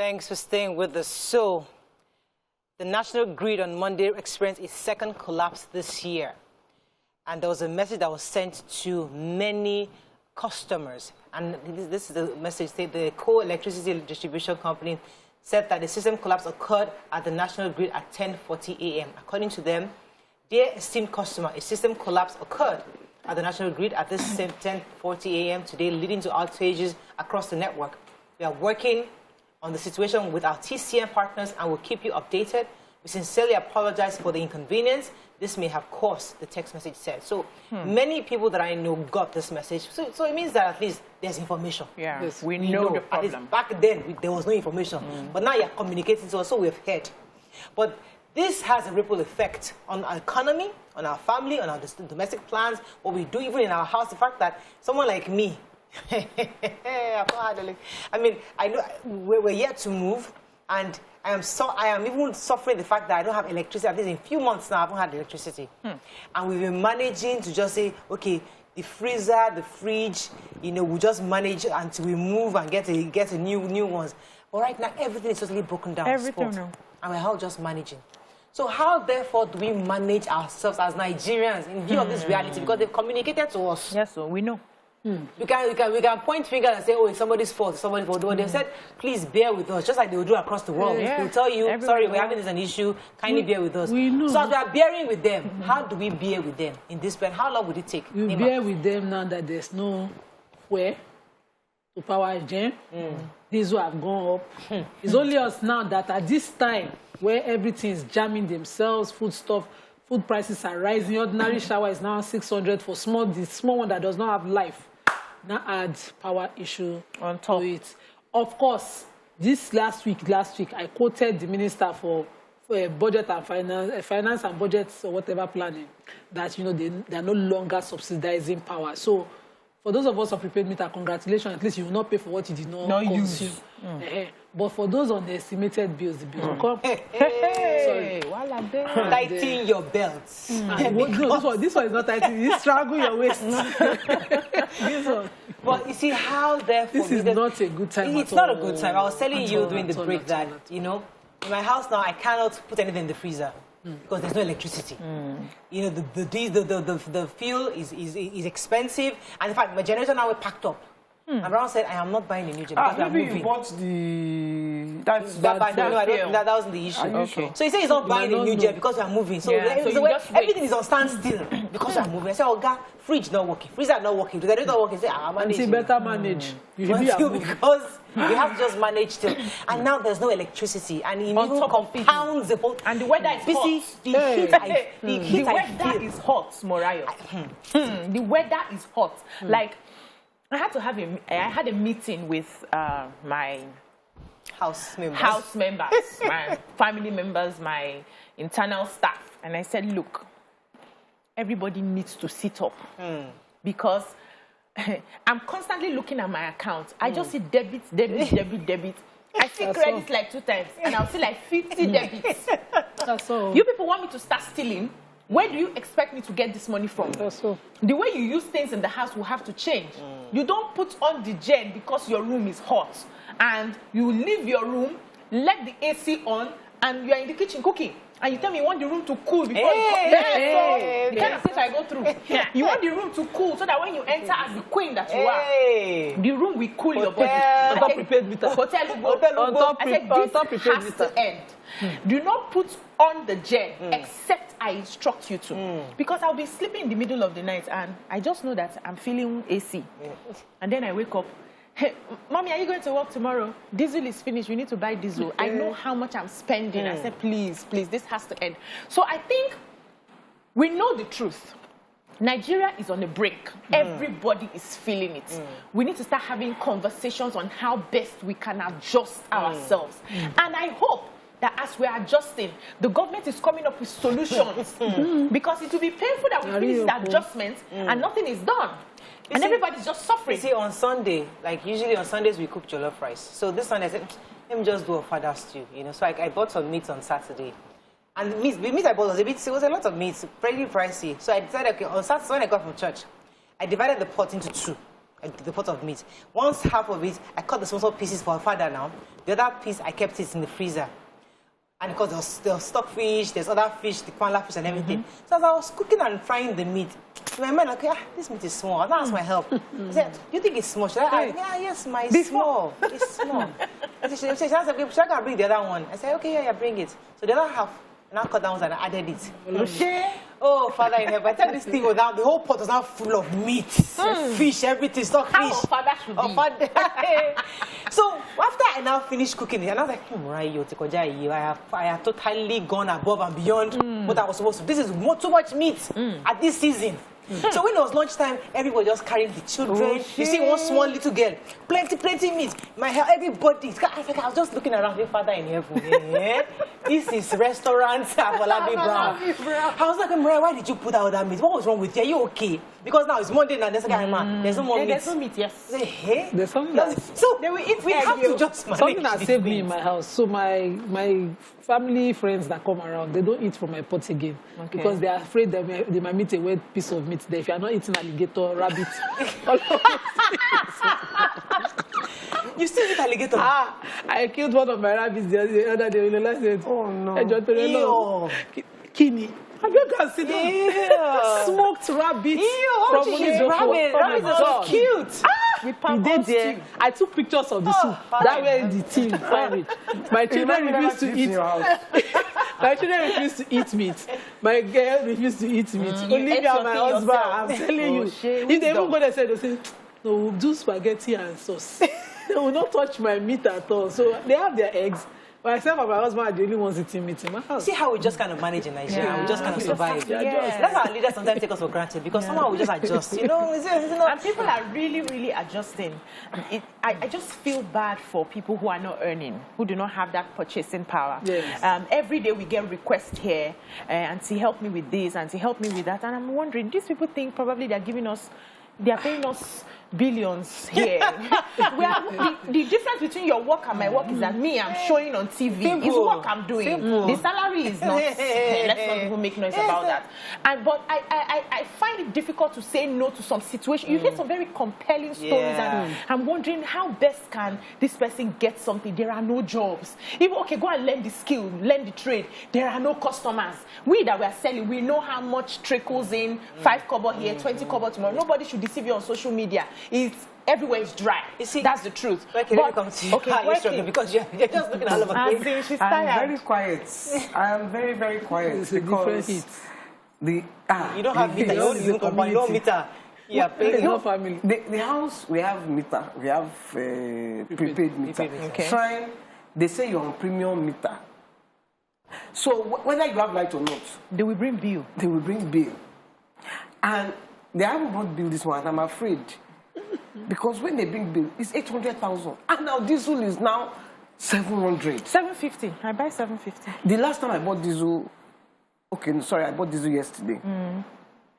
Thanks for staying with us. So, the national grid on Monday experienced its second collapse this year. And there was a message that was sent to many customers. And this is the message. The co-electricity distribution company said that the system collapse occurred at the national grid at 10:40 a.m. According to them, dear esteemed customer, a system collapse occurred at the national grid at this same 10:40 a.m. today, leading to outages across the network. We are working on the situation with our TCM partners and will keep you updated. We sincerely apologize for the inconvenience this may have caused, the text message said. So many people that I know got this message. So it means that at least there's information. Yeah, yes, we know the problem. At least back then, there was no information. But now you're communicating to us, so we've heard. But this has a ripple effect on our economy, on our family, on our domestic plans, what we do even in our house. The fact that someone like me, I mean, I know we're yet to move, and I am even suffering the fact that I don't have electricity. At least in a few months now, I haven't had electricity. And we've been managing to just say, okay, the freezer, the fridge, you know, we just manage until we move and get a new ones. But right now, everything is totally broken down. Everything, no. And we're all just managing. So how, therefore, do we manage ourselves as Nigerians in view of this reality? Because they've communicated to us. Yes, so we know. We can point fingers and say, oh, it's somebody's fault, it's somebody's fault. They said, please bear with us, just like they will do across the world. Yeah. They'll tell you, sorry, we're having this an issue, kindly bear with us. We know. So as we are bearing with them, how do we bear with them in this plan? How long would it take? You bear with them now that there's no way to power gen. These who have gone up. It's only us now that at this time where everything is jamming themselves, food prices are rising. Ordinary shower is now 600 for the small one that does not have life. Now adds power issue on top to it. Of course, this last week, I quoted the minister for budget and finance and budgets or whatever planning, that they are no longer subsidizing power. So for those of us on prepaid meter, congratulations, at least you will not pay for what you did not consume. But for those on the estimated bills, the bills will come. Sorry. Tighten your belts. This one is not tighten. You struggle your waist. This one. But you see how, therefore... This is not a good time. It's not a good time. I was telling you during the break that, you know, in my house now, I cannot put anything in the freezer. Because there's no electricity. You know, the fuel is expensive. And in fact, my generator now is packed up. And Brown said, I am not buying a new generator. Maybe you bought the... That wasn't the issue. Okay. So he said he's not buying a new generator because we are moving. So, everything is on standstill because we are moving. I said, oh, God, fridge not working, freezer not working, the generator not working. I say, I manage. Until better manage. Because we have to just manage still. And now there's no electricity. And it even compounds the whole... And the weather is hot. The weather is hot, Morayo. The weather is hot. Like, I had a meeting with my house members, my family members, my internal staff, and I said, look, everybody needs to sit up because I'm constantly looking at my account. I just see debit. I see credits like 2 times, and I'll see like 50 debits. You people want me to start stealing? Where do you expect me to get this money from? The way you use things in the house will have to change. You don't put on the gen because your room is hot. And you leave your room, let the AC on, and you're in the kitchen cooking. And you tell me you want the room to cool before you come. So the kind of things I go through. You want the room to cool so that when you enter as the queen that you are, the room will cool your body. On top prepaid meter. Hotel this has to end. Do not put on the gen except I instruct you to. Because I'll be sleeping in the middle of the night and I just know that I'm feeling AC. And then I wake up. Hey, Mommy, are you going to work tomorrow? Diesel is finished. We need to buy diesel. I know how much I'm spending. I said, please, this has to end. So I think we know the truth. Nigeria is on a break. Everybody is feeling it. We need to start having conversations on how best we can adjust ourselves. And I hope that as we're adjusting, the government is coming up with solutions. Because it will be painful that we finish the adjustment and nothing is done. And everybody's just suffering. You see, on Sunday, like usually on Sundays we cook jollof rice. So this Sunday I said, let me just do a father stew, you know. So I bought some meat on Saturday. And the meat I bought was it was a lot of meat, pretty pricey. So I decided, okay, on Saturday when I got from church, I divided the pot into 2. the pot of meat. Once half of it, I cut the small pieces for her father now. The other piece, I kept it in the freezer. And because there was stockfish, there's other fish, the kwala fish and everything. So as I was cooking and frying the meat, in my mind, like, this meat is small. I don't ask my help. I said, do you think it's small? Should I? Yeah, yes, it's small. It's small. She asked, should I bring the other one? I said, okay, yeah, bring it. So the other half, and I cut down and I added it. Okay. Oh, Father in heaven, by the time this thing was down, the whole pot was now full of meat, fish, everything, stockfish. How Father should be. So after I now finished cooking it, and I was like, I have totally gone above and beyond what I was supposed to. This is too much meat at this season. So when it was lunchtime, everybody just carrying the children. You see one small little girl, plenty meat. My hair, everybody. I was just looking around, Father in heaven. Yeah? This is restaurant Afolabi Brown. I was like, Mariah, why did you put out that meat? What was wrong with you? Are you okay? Because now it's Monday and there's no more meat. There's no meat, yes. Hey? There's something that, so they will eat. We have to just manage something that saved me things. in my house. So my family friends that come around, they don't eat from my pot again because they are afraid they might meet a wet piece of meat there. If you are not eating alligator, rabbit, you still eat alligator? I killed one of my rabbits the other day. I said, oh no. Kini. Have you guys seen them? Smoked rabbits from rabbit. Rabbit is cute. He did there. I took pictures of the soup. That way the team found it. My children refused to eat. My children refused to eat meat. My girl refused to eat meat. Only me and my husband. I'm telling you. If they even go there, they say, no, we'll do spaghetti and sauce. They will not touch my meat at all. So they have their eggs. But myself and my husband are the only ones eating meat in my house. See how we just kind of manage in Nigeria. Yeah. We just kind of survive. Yes. That's how our leaders sometimes take us for granted because somehow we just adjust. You know, and people are really adjusting. I just feel bad for people who are not earning, who do not have that purchasing power. Yes. Every day we get requests here, Auntie, help me with this, Auntie, help me with that. And I'm wondering, these people think probably they are paying us billions here. The difference between your work and my work is that me, I'm showing on TV. It's what I'm doing. The salary is not. Let's not even make noise about that. But I find it difficult to say no to some situations. You hear some very compelling stories, and I'm wondering how best can this person get something. There are no jobs. Even go and learn the skill, learn the trade. There are no customers. We that we are selling, we know how much trickles in. 5 kobo here, 20 kobo tomorrow. Nobody should deceive you on social media. Everywhere is dry. You see, that's the truth. Okay, let me come to you. Okay, you're struggling because you're just looking all over the place. She's tired. I'm very quiet. I am very quiet It's because you don't have meter. You don't meter. Yeah, paying your family. The house we have meter. We have prepaid meter. Okay. Shrine, they say you're on premium meter. So whether you have light or not, they will bring bill. They will bring bill, and they haven't brought bill this one. I'm afraid. Because when they bring bill, it's 800,000. And now diesel is now 700. 750. I buy 750. The last time I bought diesel, I bought diesel yesterday.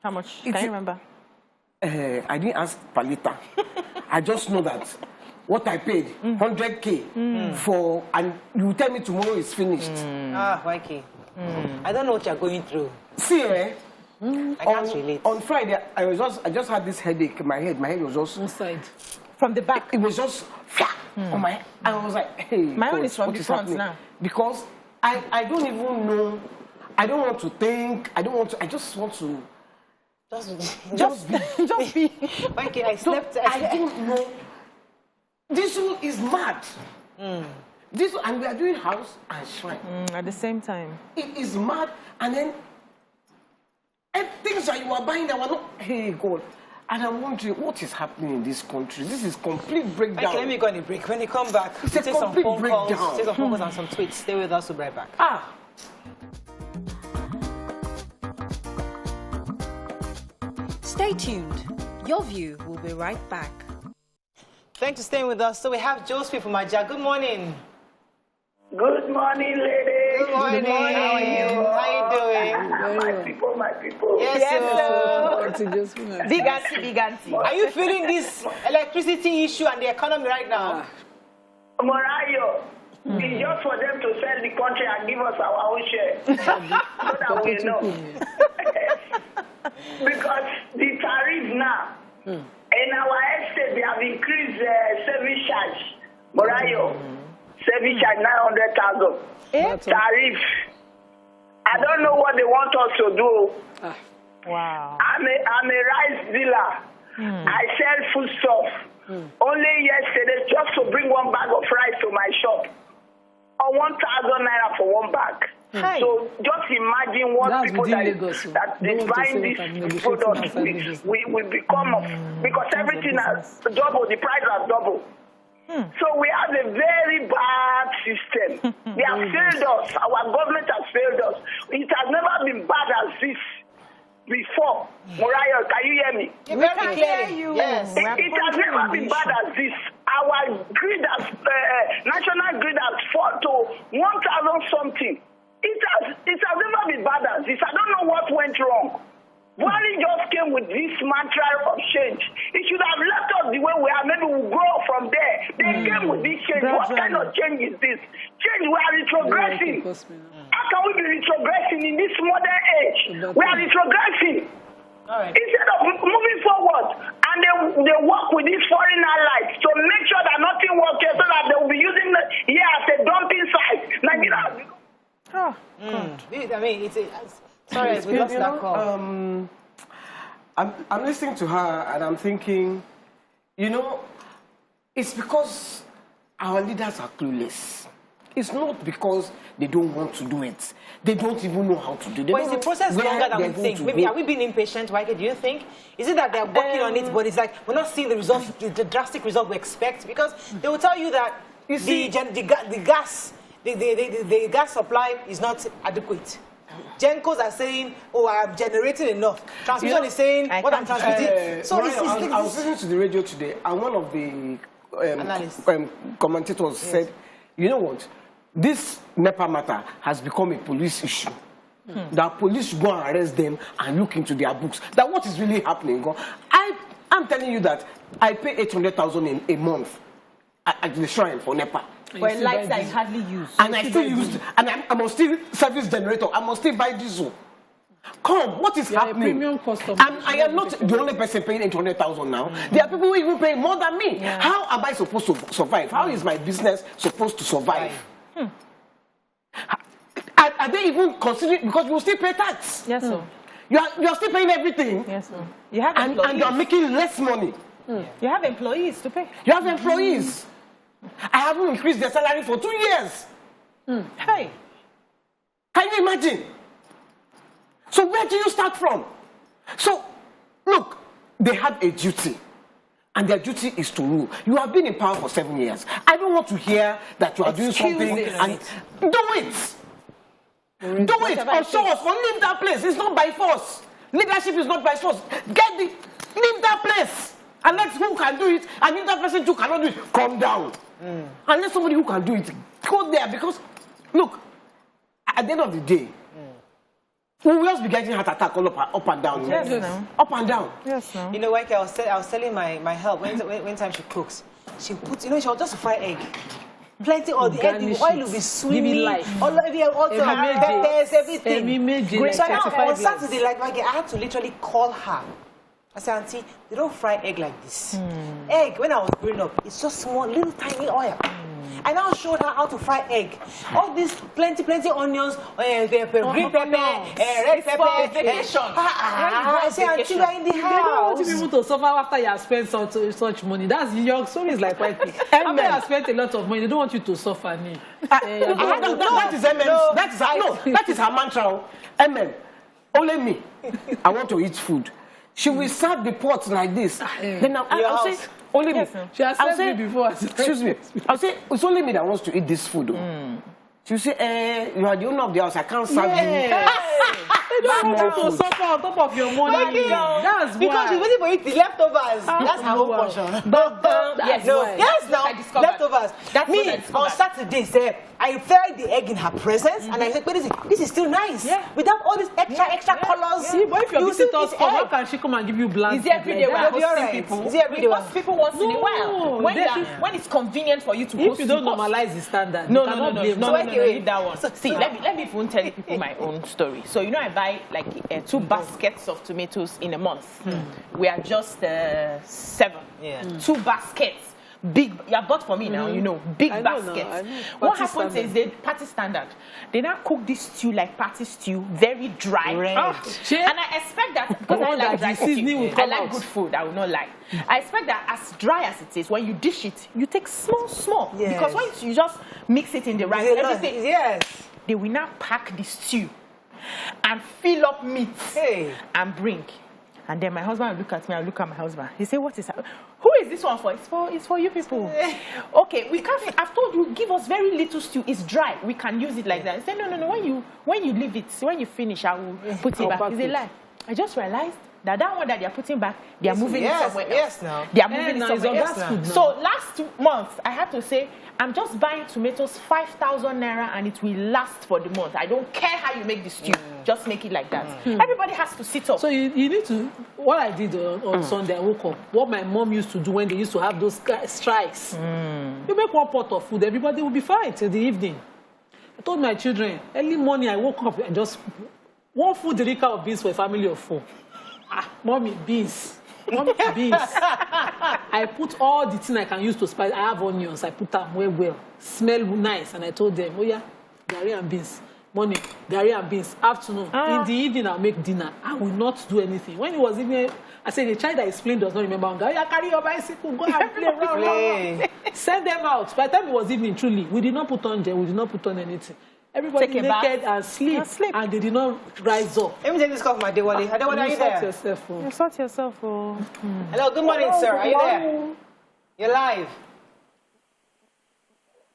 How much? Can you remember? I didn't ask per liter. I just know that what I paid, 100K for, and you tell me tomorrow is finished. YK. I don't know what you're going through. See, I can't relate. On Friday, I just had this headache in my head. My head was just inside. From the back. It was just on my head. I was like, hey. My own is from the front now. Because I don't even know. I don't want to think. I just want to. Just be. YK, I slept. I don't know. Diesel is mad. Diesel, and we are doing house and shrine. At the same time. It is mad. And then things that you are buying that were not, hey God. And I'm wondering what is happening in this country. This is complete breakdown. Okay, let me go on a break. When you come back, it's a complete breakdown. Take some phone calls and some tweets. Stay with us, we'll be right back. Stay tuned. Your View will be right back. Thanks for staying with us. So we have Josephine from Aja. Good morning. Good morning, ladies. Good morning. How are you? How are you doing? My people. Yes, sir. Big auntie. Are you feeling this electricity issue and the economy right now? Morayo, it's just for them to sell the country and give us our own share. So that we know. Because the tariffs now, in our estate, baby child 900,000. Tariff. I don't know what they want us to do. Wow. I'm a rice dealer. I sell foodstuff. Only yesterday, just to bring one bag of rice to my shop, or 1,000 naira for one bag. So just imagine what people that is buying these products will become of, because everything has doubled, the price has doubled. So we have a very bad system. They have failed us. Our government has failed us. It has never been bad as this before. Mariah, can you hear me? We can hear you. Yes. It has never been bad as this. Our grid has, national grid has fallen to 1,000 something. It has never been bad as this. I don't know what went wrong. Buhari just came with this mantra of change. He should have left us the way we are. Maybe we'll grow from there. They came with this change. What kind of change is this? Change, we are retrogressing. How can we be retrogressing in this modern age? We are retrogressing. Instead of moving forward, and they work with these foreign allies to make sure that nothing works here, so that they will be using it here as a dumping site. Nigeria. I mean, sorry, we lost that call. I'm listening to her and I'm thinking, you know, it's because our leaders are clueless. It's not because they don't want to do it. They don't even know how to do it. But is the process longer than we think? Maybe are we being impatient, Waike? Do you think? Is it that they're working on it, but it's like we're not seeing the results, the drastic result we expect? Because they will tell you that the gas supply is not adequate. Gencos are saying, "Oh, I am generating enough." Transmission is saying, "What I'm transmitting." So I was listening to the radio today, and one of the commentators said, "You know what? This NEPA matter has become a police issue. That police go and arrest them and look into their books. That what is really happening? I'm telling you that I pay 800,000 a month at the shrine for NEPA." For a light that is hardly used. And I still use, and I must still service generator. I must still buy diesel. Come, what is happening? Premium customer. I am not the only person paying 800,000 now. There are people who even pay more than me. How am I supposed to survive? How is my business supposed to survive? Are they even considering, because you will still pay tax? Yes, sir. You are still paying everything. Yes, sir. You have and you are making less money. You have employees to pay. You have employees. I haven't increased their salary for 2 years. Hey. Can you imagine? So where do you start from? So, look, they have a duty. And their duty is to rule. You have been in power for 7 years. I don't want to hear that you are doing something and do it. Do it. Or show us. Or leave that place. It's not by force. Leadership is not by force. Leave that place. And let who can do it. And if that person too cannot do it, come down. And let somebody who can do it go there. Because, look, at the end of the day, we will just be getting heart attack all up and down. Yes, no. Up and down. Yes, no. You know, Waike, I was telling my help when time she cooks, she puts, she will just fry egg. Plenty of the egg, the oil will be swimming. All the peppers, everything. So now on Saturday, like Waike, I had to literally call her. I said, Auntie, they don't fry egg like this. Egg, when I was growing up, it's just small, little tiny oil. I now showed her how to fry egg. All these plenty onions, green pepper, red pepper. I said, Auntie, we are in the house. They don't want people to suffer after you have spent such money. That's your story is like Waike. After you have spent a lot of money, they don't want you to suffer. That is her mantra. Amen. Only me. I want to eat food. She will serve the pots like this. Then I'll say, only me. She has said me before. Excuse me. I'll say, it's only me that wants to eat this food. She'll say, you are the owner of the house. I can't serve you. You don't want to suffer on top of your money. That's because she's waiting for it, the leftovers. That's her own portion. Yes, now, leftovers. That's me, on Saturday, I fried the egg in her presence, and I said, but this is still nice. Without all these extra colors. But if your visitors come, how can she come and give you bland? Is it every day we're hosting people? Is it every day? Because people want to know when it's convenient for you to host. If you don't normalize the standard, no, leave that one. See, let me even tell people my own story. So, I buy like 2 baskets of tomatoes in a month. We are just 7. 2 baskets. big, you have bought for me now, you know, big baskets. What happens is they party standard. They now cook this stew like party stew, very dry. And I expect that, because I like dry cooking, I like good food, I will not lie. I expect that as dry as it is, when you dish it, you take small. Because once you just mix it in the rice, everything, they will now pack the stew and fill up meat and bring. And then my husband will look at me, I look at my husband. He say, what is that? Who is this one for? It's for you people. Okay, we can't, I've told you, give us very little stew. It's dry. We can use it like that. I say, no. When you leave it, when you finish, I will put it back. It's a lie. I just realized that one that they are putting back, they are moving it somewhere else. They are moving it somewhere else. So last month, I had to say, I'm just buying tomatoes 5,000 naira and it will last for the month. I don't care how you make the stew. Just make it like that. Everybody has to sit up. So you need to, what I did on Sunday, I woke up, what my mom used to do when they used to have those strikes. You make one pot of food, everybody will be fine till the evening. I told my children, early morning I woke up and just, one food delica of beans for a family of 4. Mommy, beans. Mommy, beans. I put all the things I can use to spice. I have onions. I put them well. Smell nice. And I told them, oh yeah, gari and beans. Morning, gari and beans. Afternoon. In the evening, I'll make dinner. I will not do anything. When it was evening, I said, the child that is playing does not remember. Yeah, carry your bicycle. Go and play. Send them out. By the time it was evening, truly, we did not put on gel. We did not put on anything. Everybody naked and sleep, and they did not rise up. Let me take this call from my Adewale. Adewale, are you there? Sort yourself. Hello, good morning, sir. Are you there? You're live.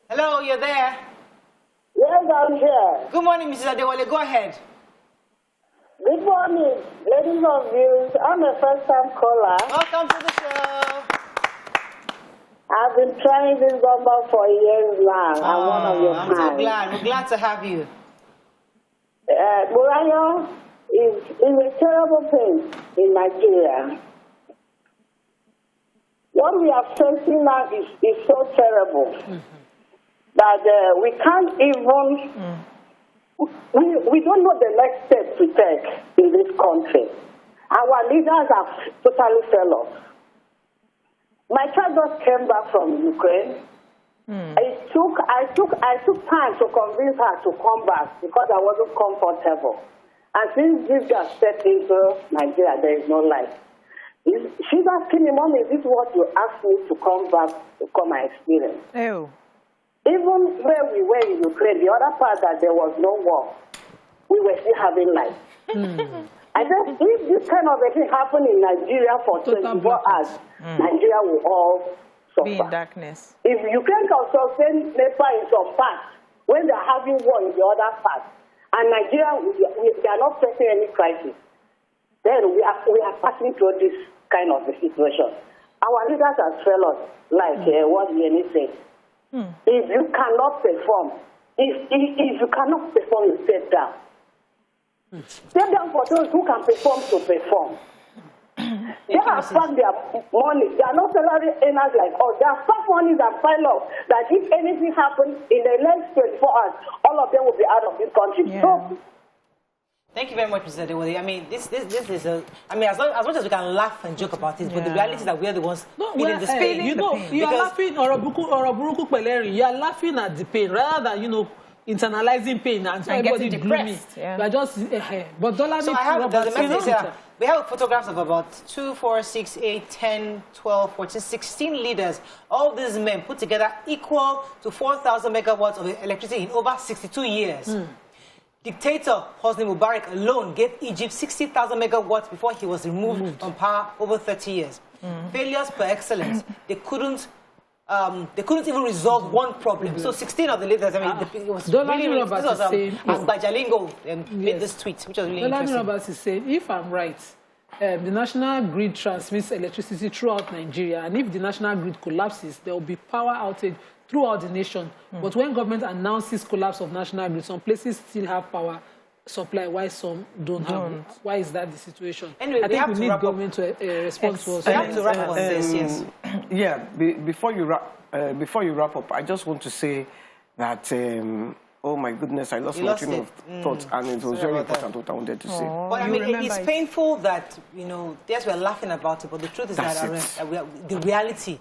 Hello, you're there? Yes, I'm here. Good morning, Mrs. Adewale. Go ahead. Good morning, ladies of views. I'm a first-time caller. Welcome to the show. I've been trying this number for years now. I'm one of your fans. I'm so glad. We're glad to have you. Morayo is a terrible thing in Nigeria. What we are facing now is so terrible that we can't even, we don't know the next step to take in this country. Our leaders have totally failed us. My child just came back from Ukraine. I took time to convince her to come back because I wasn't comfortable. And since this got stepped into Nigeria, there is no life. She's asking me, Mommy, is this what you asked me to come back to come and experience? Oh. Even where we were in Ukraine, the other part that there was no war, we were still having life. I said, if this kind of a thing happened in Nigeria for 24 hours, Nigeria will all suffer. Be in darkness. If Ukraine can sustain NEPA in some parts, when they're having war in the other parts, and Nigeria, they are not facing any crisis, then we are passing through this kind of a situation. Our leaders have failed us, like what Jenny said. If you cannot perform, if you cannot perform, you step down. Step down for those who can perform to perform. They have spent their money. They are not salary earners like us. They have spent money that pile up that if anything happens in the next 24 hours, all of them will be out of this country. Yeah. So, thank you very much, Mr. Adewale. I mean, this is a. I mean, as much as we can laugh and joke about this, but the reality is that we are the ones feeling this pain. You know, you are laughing you are laughing at the pain rather than internalizing pain and everybody depressed. You are just. But Dollar. So I have the message here. We have photographs of about 2, 4, 6, 8, 10, 12, 14, 16 leaders. All these men put together equal to 4,000 megawatts of electricity in over 62 years. Dictator Hosni Mubarak alone gave Egypt 60,000 megawatts before he was removed from power over 30 years. Failures per excellence. They couldn't even resolve one problem. So 16 of the leaders, I mean, it was really this was as Bajalingo made this tweet, which was really interesting. Roberts is saying, if I'm right, the national grid transmits electricity throughout Nigeria, and if the national grid collapses, there will be power outage throughout the nation. But when government announces collapse of national grid, some places still have power supply, why some don't have it. Why is that the situation? Anyway, I think we need government to respond to us. We have to wrap on this, yes. Yeah, before you wrap up, I just want to say that, oh my goodness, I lost my train of thought, and it was very important what I wanted to say. But I mean, it's painful that, yes, we're laughing about it, but the truth is that the reality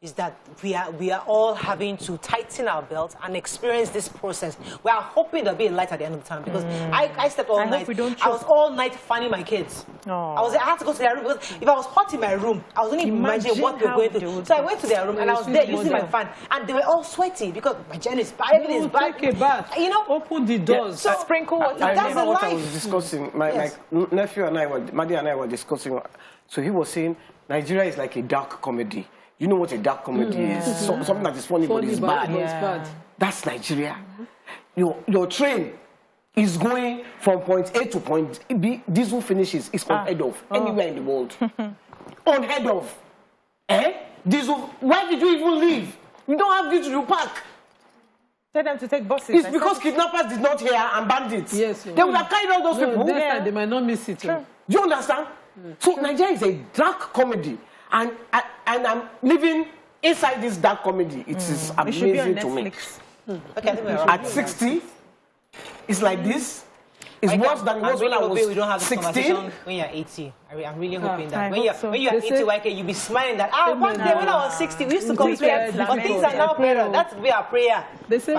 is that we are all having to tighten our belts and experience this process. We are hoping there'll be a light at the end of the tunnel because I slept all night. I was all night finding my kids. I had to go to their room because if I was hot in my room, I was only imagining what they were going through. So I went to their room and I was there using my fan, and they were all sweaty because my journey is bad. Everything is bad. Take a bath. You know, open the doors. So sprinkle water. I that's remember the what I life. was discussing. My nephew and I were discussing. So he was saying Nigeria is like a dark comedy. You know what a dark comedy is? Something that is funny but it's bad. Bad. That's Nigeria. Your train is going from point A to point B. Diesel finishes is unheard of anywhere in the world. Unheard of. Diesel. Why did you even leave? You don't have diesel. You park. Tell them to take buses. It's because kidnappers did not hear and bandits. Yes. They would have carried all those people. They might not miss it. Do you understand? So Nigeria is a dark comedy, and I'm living inside this dark comedy. It is amazing to me. Okay, I think we're wrong. At 60, it's like this. It's worse than it was when I was we don't have this 16. conversation when you're 80. I'm really hoping that I when you're hope so. 80, YK, you'll be smiling that one day when I was 60, we used to compare, but things are now better. That's be our prayer. They say,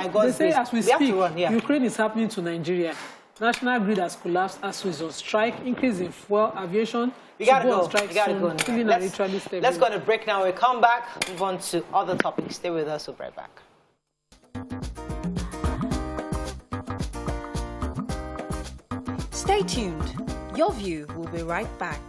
as we speak, run, Ukraine is happening to Nigeria. National grid has collapsed as we on strike, increase in fuel, aviation. We gotta go. Strike We gotta soon. go. Let's go on a break now. When we come back, move on to other topics. Stay with us. We'll be right back. Stay tuned. Your View will be right back.